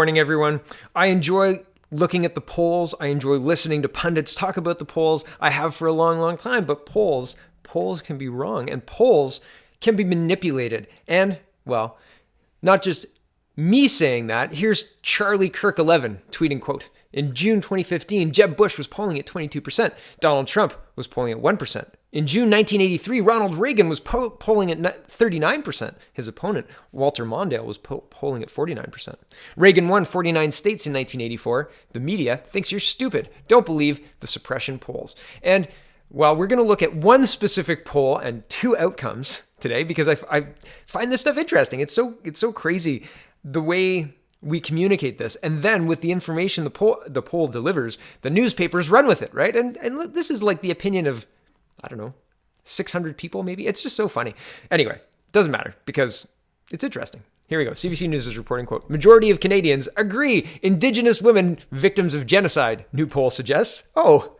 Morning, everyone. I enjoy looking at the polls. I enjoy listening to pundits talk about the polls. I have for a long, long time. But polls can be wrong, and polls can be manipulated. And, well, not just me saying that. Here's Charlie Kirk 11 tweeting, quote, "In June 2015, Jeb Bush was polling at 22%. Donald Trump was polling at 1%. In June 1983, Ronald Reagan was polling at 39%. His opponent, Walter Mondale, was polling at 49%. Reagan won 49 states in 1984. The media thinks you're stupid. Don't believe the suppression polls." And while we're going to look at one specific poll and two outcomes today, because I find this stuff interesting. It's so crazy the way we communicate this, and then with the information the poll delivers, the newspapers run with it, right? And this is like the opinion of, I don't know, 600 people maybe. It's just so funny. Anyway, doesn't matter because it's interesting. Here we go. CBC News is reporting, quote, "Majority of Canadians agree Indigenous women victims of genocide," new poll suggests. Oh,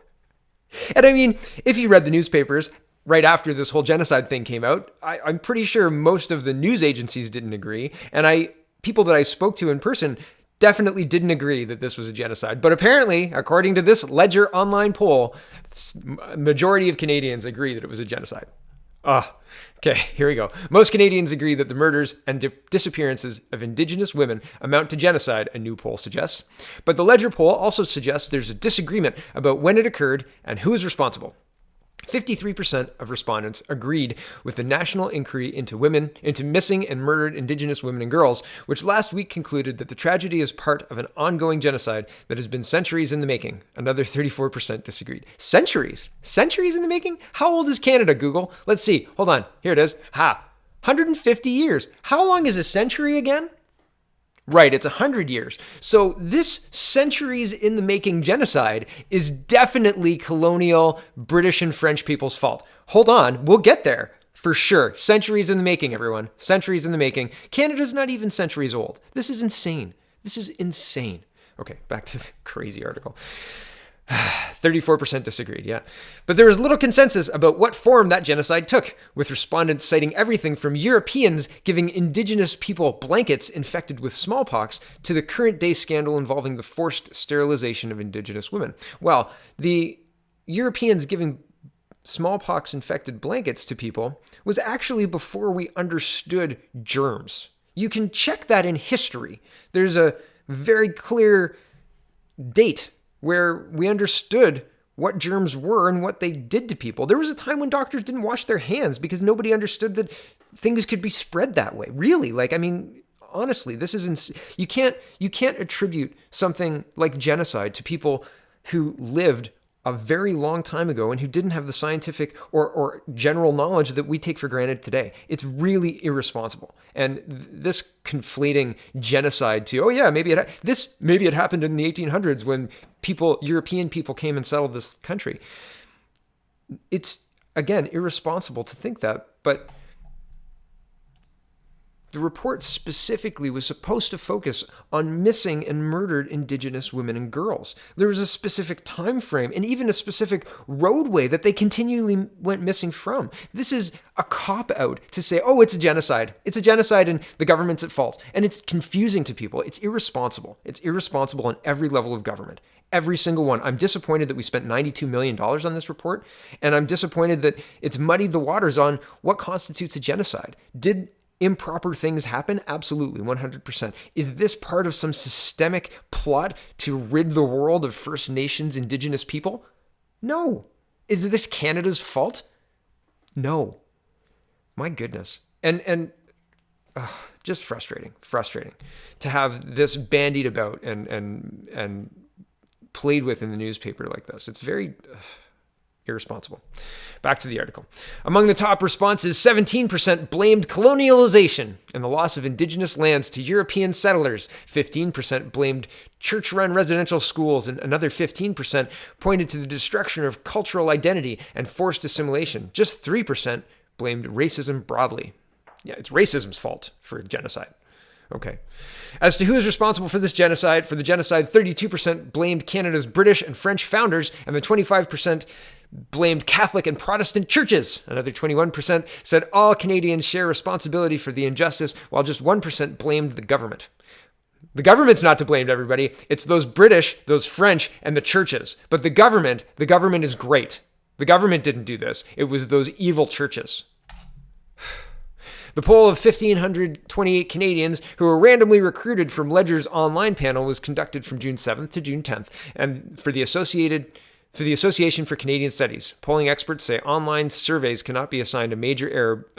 and I mean, if you read the newspapers right after this whole genocide thing came out, I'm pretty sure most of the news agencies didn't agree, and people that I spoke to in person definitely didn't agree that this was a genocide. But apparently, according to this Ledger online poll, majority of Canadians agree that it was a genocide. Okay, here we go. Most Canadians agree that the murders and disappearances of Indigenous women amount to genocide, a new poll suggests. But the Ledger poll also suggests there's a disagreement about when it occurred and who is responsible. 53% of respondents agreed with the national inquiry into missing and murdered Indigenous women and girls, which last week concluded that the tragedy is part of an ongoing genocide that has been centuries in the making. Another 34% disagreed. Centuries? Centuries in the making? How old is Canada, Google? Let's see. Hold on. Here it is. 150 years. How long is a century again? Right, it's 100 years. So this centuries in the making genocide is definitely colonial British and French people's fault. Hold on, we'll get there. For sure. Centuries in the making, everyone. Centuries in the making. Canada's not even centuries old. This is insane. This is insane. Okay, back to the crazy article. 34% disagreed, yeah. But there was little consensus about what form that genocide took, with respondents citing everything from Europeans giving Indigenous people blankets infected with smallpox to the current day scandal involving the forced sterilization of Indigenous women. Well, the Europeans giving smallpox-infected blankets to people was actually before we understood germs. You can check that in history. There's a very clear date where we understood what germs were and what they did to people. There was a time when doctors didn't wash their hands because nobody understood that things could be spread that way. Really, honestly, this is you can't attribute something like genocide to people who lived a very long time ago and who didn't have the scientific or general knowledge that we take for granted today. It's really irresponsible. And this conflating genocide to, maybe it happened in the 1800s when European people came and settled this country. It's, again, irresponsible to think that, but the report specifically was supposed to focus on missing and murdered Indigenous women and girls. There was a specific time frame and even a specific roadway that they continually went missing from. This is a cop-out to say, it's a genocide. It's a genocide and the government's at fault. And it's confusing to people. It's irresponsible. It's irresponsible on every level of government. Every single one. I'm disappointed that we spent $92 million on this report, and I'm disappointed that it's muddied the waters on what constitutes a genocide. Did improper things happen? Absolutely, 100%. Is this part of some systemic plot to rid the world of First Nations Indigenous people? No. Is this Canada's fault? No. My goodness. And just frustrating to have this bandied about and played with in the newspaper like this. It's very irresponsible. Back to the article. Among the top responses, 17% blamed colonialization and the loss of Indigenous lands to European settlers. 15% blamed church-run residential schools, and another 15% pointed to the destruction of cultural identity and forced assimilation. Just 3% blamed racism broadly. Yeah, it's racism's fault for genocide. Okay. As to who is responsible for this genocide, 32% blamed Canada's British and French founders, and the 25% blamed Catholic and Protestant churches. Another 21% said all Canadians share responsibility for the injustice, while just 1% blamed the government. The government's not to blame, everybody. It's those British, those French, and the churches. But the government is great. The government didn't do this. It was those evil churches. The poll of 1,528 Canadians who were randomly recruited from Ledger's online panel was conducted from June 7th to June 10th, and for the Association for Canadian Studies. Polling experts say online surveys cannot be assigned a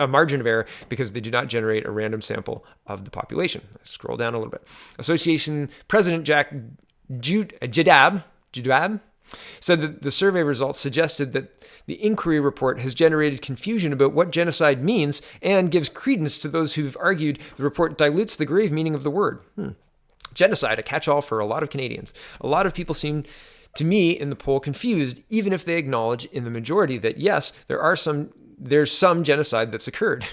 margin of error because they do not generate a random sample of the population. Let's scroll down a little bit. Association President Jack Jadab said that the survey results suggested that the inquiry report has generated confusion about what genocide means and gives credence to those who've argued the report dilutes the grave meaning of the word. Genocide, a catch-all for a lot of Canadians. A lot of people seem to me in the poll confused, even if they acknowledge in the majority that yes, there's some genocide that's occurred.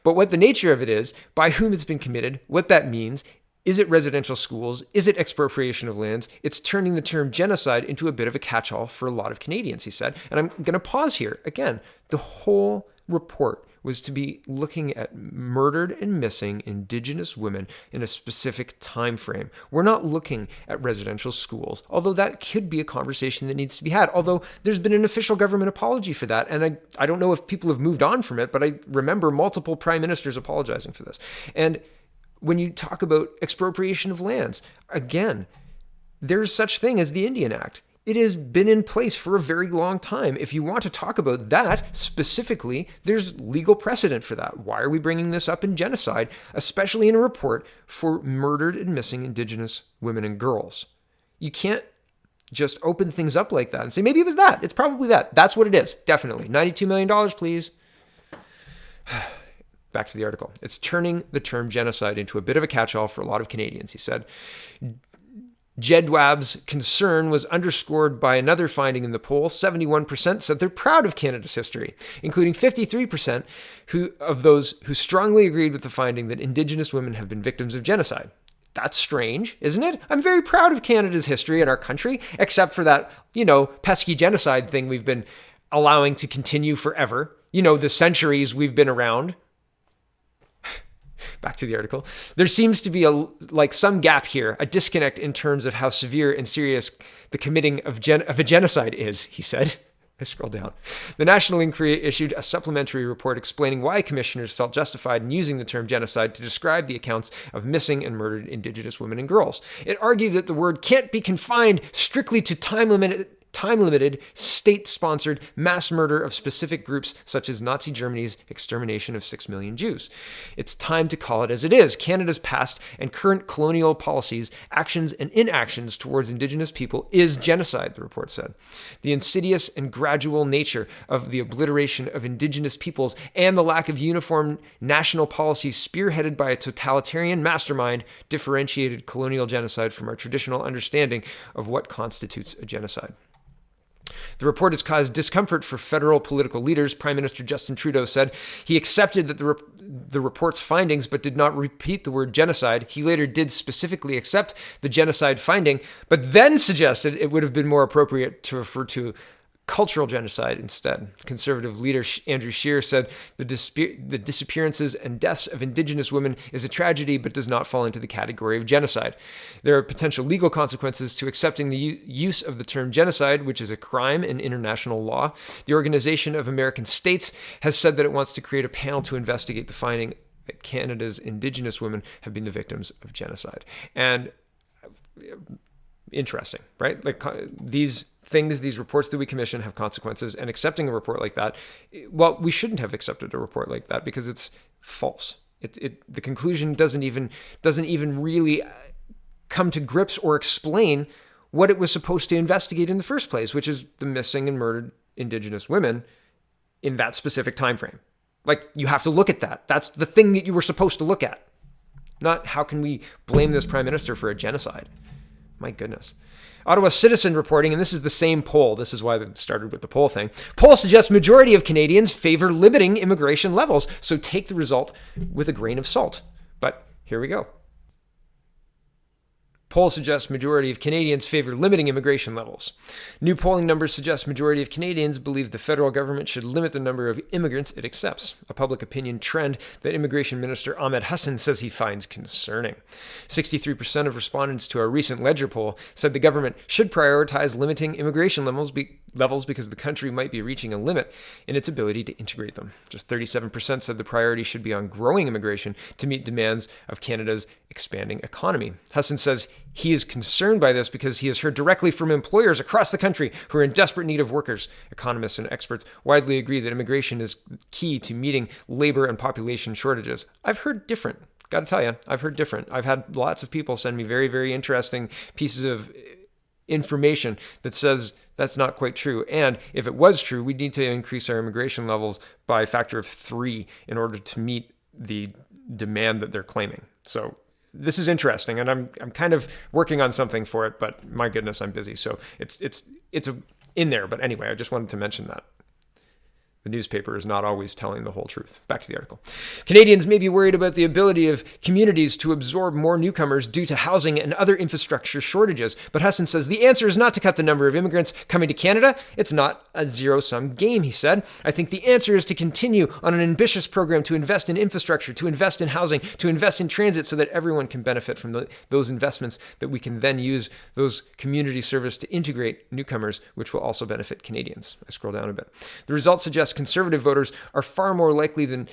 But what the nature of it is, by whom it's been committed, what that means, is it residential schools? Is it expropriation of lands? It's turning the term genocide into a bit of a catch-all for a lot of Canadians, he said. And I'm going to pause here. Again, the whole report was to be looking at murdered and missing Indigenous women in a specific time frame. We're not looking at residential schools, although that could be a conversation that needs to be had, although there's been an official government apology for that, and I don't know if people have moved on from it, but I remember multiple prime ministers apologizing for this. And when you talk about expropriation of lands, again, there's such thing as the Indian Act. It has been in place for a very long time. If you want to talk about that specifically, there's legal precedent for that. Why are we bringing this up in genocide, especially in a report for murdered and missing Indigenous women and girls? You can't just open things up like that and say, maybe it was that. It's probably that. That's what it is. Definitely. $92 million, please. Back to the article. It's turning the term genocide into a bit of a catch-all for a lot of Canadians, he said. Jedwab's concern was underscored by another finding in the poll. 71% said they're proud of Canada's history, including 53% of those who strongly agreed with the finding that Indigenous women have been victims of genocide. That's strange, isn't it? I'm very proud of Canada's history and our country, except for that, pesky genocide thing we've been allowing to continue forever. The centuries we've been around. Back to the article. There seems to be some gap here, a disconnect in terms of how severe and serious the committing of a genocide is, he said. I scroll down. The National Inquiry issued a supplementary report explaining why commissioners felt justified in using the term genocide to describe the accounts of missing and murdered Indigenous women and girls. It argued that the word can't be confined strictly to time-limited, state-sponsored mass murder of specific groups such as Nazi Germany's extermination of 6 million Jews. It's time to call it as it is. Canada's past and current colonial policies, actions and inactions towards Indigenous people is genocide, the report said. The insidious and gradual nature of the obliteration of Indigenous peoples and the lack of uniform national policy spearheaded by a totalitarian mastermind differentiated colonial genocide from our traditional understanding of what constitutes a genocide. The report has caused discomfort for federal political leaders. Prime Minister Justin Trudeau said he accepted that the report's findings but did not repeat the word genocide. He later did specifically accept the genocide finding, but then suggested it would have been more appropriate to refer to cultural genocide instead. Conservative leader Andrew Scheer said the disappearances and deaths of Indigenous women is a tragedy but does not fall into the category of genocide. There are potential legal consequences to accepting the use of the term genocide, which is a crime in international law. The Organization of American States has said that it wants to create a panel to investigate the finding that Canada's Indigenous women have been the victims of genocide. And interesting, right? These reports that we commission have consequences, and accepting a report like that, well, we shouldn't have accepted a report like that because it's false. The conclusion doesn't even really come to grips or explain what it was supposed to investigate in the first place, which is the missing and murdered Indigenous women in that specific time frame. You have to look at that. That's the thing that you were supposed to look at. Not how can we blame this prime minister for a genocide. My goodness. Ottawa Citizen reporting, and this is the same poll. This is why they started with the poll thing. Poll suggests majority of Canadians favor limiting immigration levels, so take the result with a grain of salt. But here we go. Poll suggests majority of Canadians favor limiting immigration levels. New polling numbers suggest majority of Canadians believe the federal government should limit the number of immigrants it accepts, a public opinion trend that Immigration Minister Ahmed Hassan says he finds concerning. 63% of respondents to our recent Ledger poll said the government should prioritize limiting immigration levels because the country might be reaching a limit in its ability to integrate them. Just 37% said the priority should be on growing immigration to meet demands of Canada's expanding economy. Hassan says he is concerned by this because he has heard directly from employers across the country who are in desperate need of workers. Economists and experts widely agree that immigration is key to meeting labor and population shortages. I've heard different. Got to tell you, I've heard different. I've had lots of people send me very, very interesting pieces of information that says that's not quite true. And if it was true, we'd need to increase our immigration levels by a factor of 3 in order to meet the demand that they're claiming. So this is interesting, and I'm kind of working on something for it, but my goodness, I'm busy. So it's in there. But anyway, I just wanted to mention that. The newspaper is not always telling the whole truth. Back to the article. Canadians may be worried about the ability of communities to absorb more newcomers due to housing and other infrastructure shortages. But Hassan says the answer is not to cut the number of immigrants coming to Canada. It's not a zero-sum game, he said. I think the answer is to continue on an ambitious program to invest in infrastructure, to invest in housing, to invest in transit so that everyone can benefit from those investments, that we can then use those community service to integrate newcomers, which will also benefit Canadians. I scroll down a bit. The results suggest Conservative voters are far more likely than...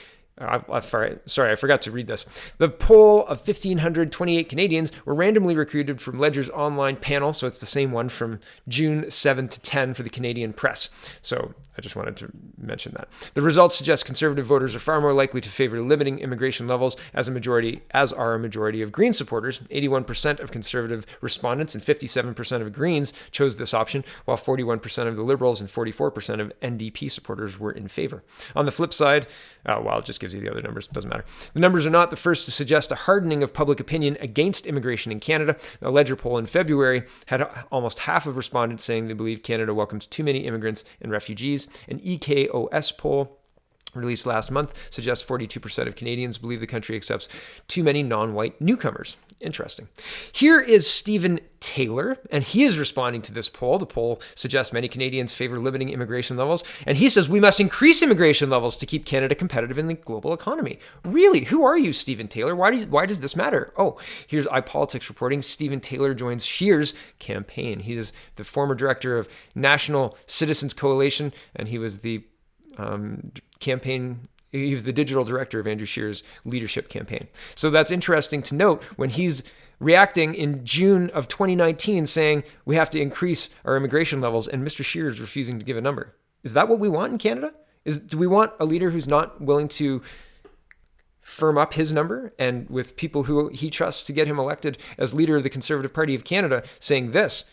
Sorry, I forgot to read this. The poll of 1,528 Canadians were randomly recruited from Ledger's online panel, so it's the same one from June 7 to 10 for the Canadian Press. So I just wanted to mention that. The results suggest Conservative voters are far more likely to favor limiting immigration levels as are a majority of Green supporters. 81% of Conservative respondents and 57% of Greens chose this option, while 41% of the Liberals and 44% of NDP supporters were in favor. On the flip side, it just gives you the other numbers. Doesn't matter. The numbers are not the first to suggest a hardening of public opinion against immigration in Canada. A Ledger poll in February had almost half of respondents saying they believe Canada welcomes too many immigrants and refugees. An EKOS poll released last month suggests 42% of Canadians believe the country accepts too many non-white newcomers. Interesting. Here is Stephen Taylor, and he is responding to this poll. The poll suggests many Canadians favor limiting immigration levels, and he says we must increase immigration levels to keep Canada competitive in the global economy. Really? Who are you, Stephen Taylor? Why does this matter? Oh, here's iPolitics reporting. Stephen Taylor joins Scheer's campaign. He is the former director of National Citizens Coalition, and he was the he was the digital director of Andrew Scheer's leadership campaign. So that's interesting to note when he's reacting in June of 2019 saying we have to increase our immigration levels, and Mr. Scheer is refusing to give a number. Is that what we want in Canada? Do we want a leader who's not willing to firm up his number, and with people who he trusts to get him elected as leader of the Conservative Party of Canada saying this?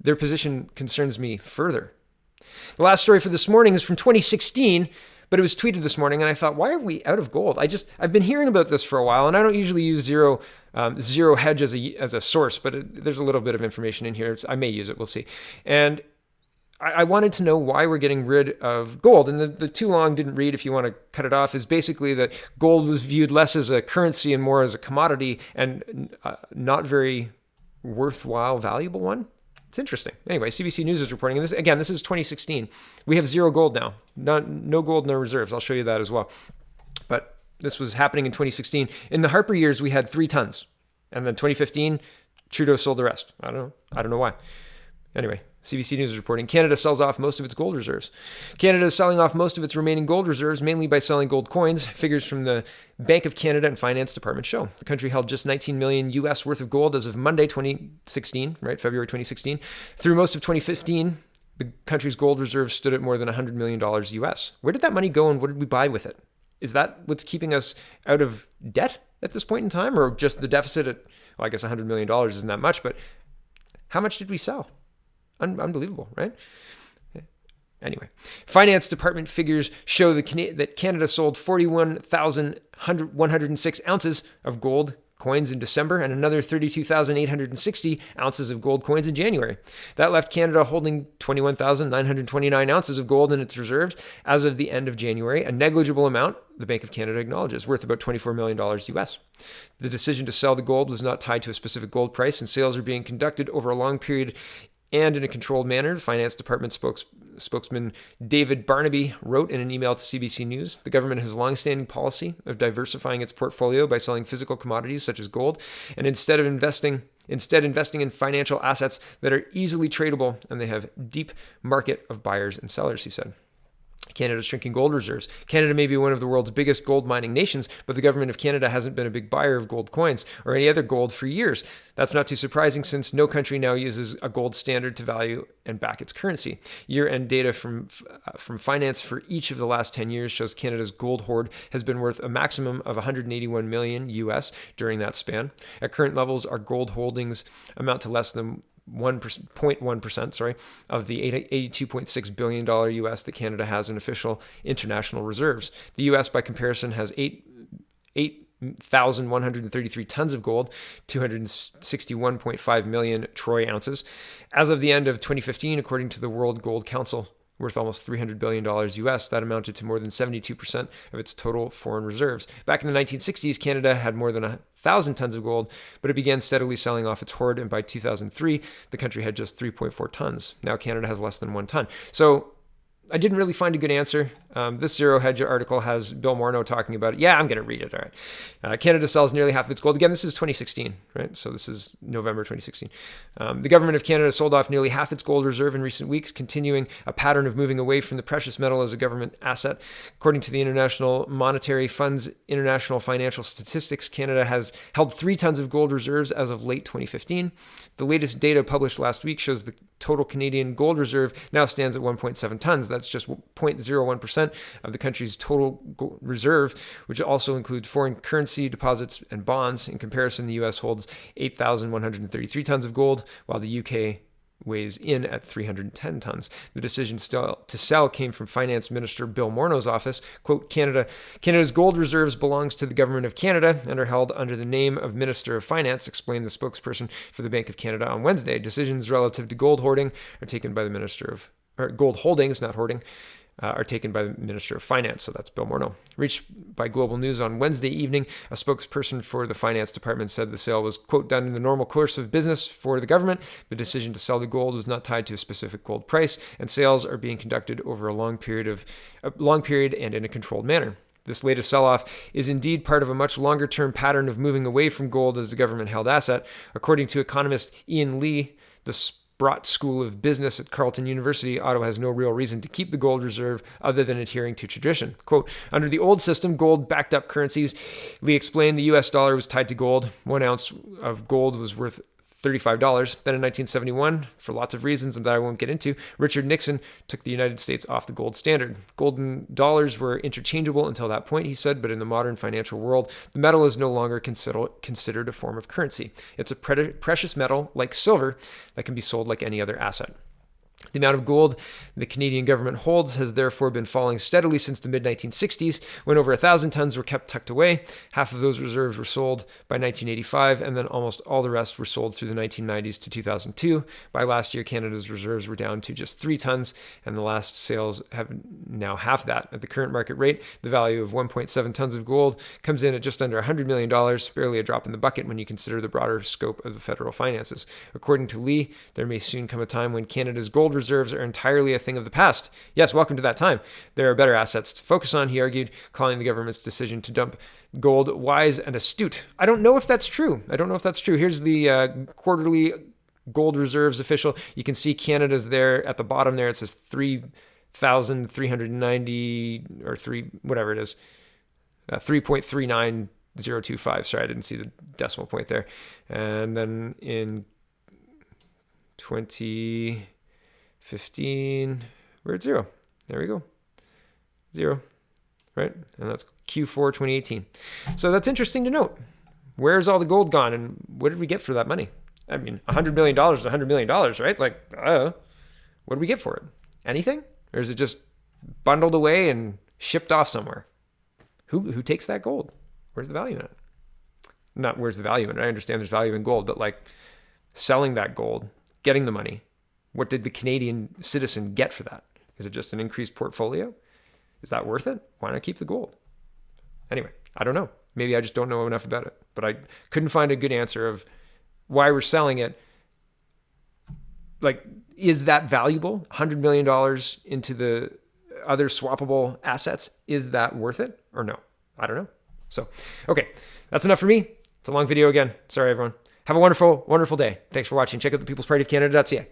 Their position concerns me further. The last story for this morning is from 2016, but it was tweeted this morning, and I thought, why are we out of gold? I've been hearing about this for a while, and I don't usually use Zero Hedge as a source, but there's a little bit of information in here. I may use it, we'll see. And I wanted to know why we're getting rid of gold. And the too long didn't read, if you want to cut it off, is basically that gold was viewed less as a currency and more as a commodity, and not very worthwhile, valuable one. It's interesting. Anyway, CBC News is reporting, and this is 2016. We have zero gold now. No gold, no reserves. I'll show you that as well. But this was happening in 2016. In the Harper years, we had 3 tons. And then 2015, Trudeau sold the rest. I don't know why. Anyway, CBC News is reporting Canada sells off most of its gold reserves. Canada is selling off most of its remaining gold reserves, mainly by selling gold coins. Figures from the Bank of Canada and Finance Department show. The country held just $19 million US worth of gold as of Monday 2016, right? February 2016. Through most of 2015, the country's gold reserves stood at more than $100 million US. Where did that money go, and what did we buy with it? Is that what's keeping us out of debt at this point in time, or just the deficit at, well, I guess $100 million isn't that much, but how much did we sell? Unbelievable, right? Anyway, Finance Department figures show that Canada sold 41,106 ounces of gold coins in December and another 32,860 ounces of gold coins in January. That left Canada holding 21,929 ounces of gold in its reserves as of the end of January, a negligible amount, the Bank of Canada acknowledges, worth about $24 million US. The decision to sell the gold was not tied to a specific gold price, and sales are being conducted over a long period and in a controlled manner. The Finance Department spokesman David Barnaby wrote in an email to CBC News, the government has a long-standing policy of diversifying its portfolio by selling physical commodities such as gold, and instead investing in financial assets that are easily tradable, and they have deep market of buyers and sellers, he said. Canada's shrinking gold reserves. Canada may be one of the world's biggest gold mining nations, but the government of Canada hasn't been a big buyer of gold coins or any other gold for years. That's not too surprising since no country now uses a gold standard to value and back its currency. Year-end data from finance for each of the last 10 years shows Canada's gold hoard has been worth a maximum of 181 million US during that span. At current levels, our gold holdings amount to less than 0.1% of the $82.6 billion US that Canada has in official international reserves. The US, by comparison, has 8,133 tons of gold, 261.5 million troy ounces. As of the end of 2015, according to the World Gold Council, worth almost $300 billion US, that amounted to more than 72% of its total foreign reserves. Back in the 1960s, Canada had more than 1,000 tons of gold, but it began steadily selling off its hoard, and by 2003, the country had just 3.4 tons. Now Canada has less than 1 ton. So I didn't really find a good answer. This Zero Hedge article has Bill Morneau talking about it. Yeah, I'm going to read it. All right. Canada sells nearly half of its gold. Again, this is 2016, right? So this is November 2016. The government of Canada sold off nearly half its gold reserve in recent weeks, continuing a pattern of moving away from the precious metal as a government asset. According to the International Monetary Fund's International Financial Statistics, Canada has held 3 tons of gold reserves as of late 2015. The latest data published last week shows the total Canadian gold reserve now stands at 1.7 tons. That's just 0.01% of the country's total reserve, which also includes foreign currency deposits and bonds. In comparison, the U.S. holds 8,133 tons of gold, while the U.K. weighs in at 310 tons. The decision to sell came from Finance Minister Bill Morneau's office. Quote, Canada's gold reserves belongs to the Government of Canada and are held under the name of Minister of Finance, explained the spokesperson for the Bank of Canada on Wednesday. Decisions relative to gold hoarding are taken by the gold holdings, not hoarding, are taken by the Minister of Finance. So that's Bill Morneau. Reached by Global News on Wednesday evening, a spokesperson for the Finance Department said the sale was, quote, done in the normal course of business for the government. The decision to sell the gold was not tied to a specific gold price, and sales are being conducted over a long period and in a controlled manner. This latest sell-off is indeed part of a much longer-term pattern of moving away from gold as a government-held asset. According to economist Ian Lee, the Sprott School of Business at Carleton University, Ottawa has no real reason to keep the gold reserve other than adhering to tradition. Quote, under the old system, gold backed up currencies. Lee explained the US dollar was tied to gold. 1 ounce of gold was worth $35. Then in 1971, for lots of reasons that I won't get into, Richard Nixon took the United States off the gold standard. Gold and dollars were interchangeable until that point, he said, but in the modern financial world, the metal is no longer considered a form of currency. It's a precious metal, like silver, that can be sold like any other asset. The amount of gold the Canadian government holds has therefore been falling steadily since the mid-1960s, when over 1,000 tons were kept tucked away. Half of those reserves were sold by 1985, and then almost all the rest were sold through the 1990s to 2002. By last year, Canada's reserves were down to just 3 tons, and the last sales have now half that. At the current market rate, the value of 1.7 tons of gold comes in at just under $100 million, barely a drop in the bucket when you consider the broader scope of the federal finances. According to Lee, there may soon come a time when Canada's gold reserves are entirely a thing of the past. Yes, welcome to that time. There are better assets to focus on, he argued, calling the government's decision to dump gold wise and astute. I don't know if that's true. Here's the quarterly gold reserves official. You can see Canada's there at the bottom there. It says 3,390 or 3.39025. Sorry, I didn't see the decimal point there. And then in 2015, we're at 0. There we go. 0, right? And that's Q4 2018. So that's interesting to note. Where's all the gold gone, and what did we get for that money? I mean, $100 million is $100 million, right? Like, what do we get for it? Anything? Or is it just bundled away and shipped off somewhere? Who takes that gold? Where's the value in it? Not where's the value in it. I understand there's value in gold, but like selling that gold, getting the money, what did the Canadian citizen get for that? Is it just an increased portfolio? Is that worth it? Why not keep the gold? Anyway, I don't know. Maybe I just don't know enough about it, but I couldn't find a good answer of why we're selling it. Like, is that valuable? $100 million into the other swappable assets. Is that worth it or no? I don't know. So, okay, that's enough for me. It's a long video again. Sorry, everyone. Have a wonderful, wonderful day. Thanks for watching. Check out thepeoplespartyofcanada.ca.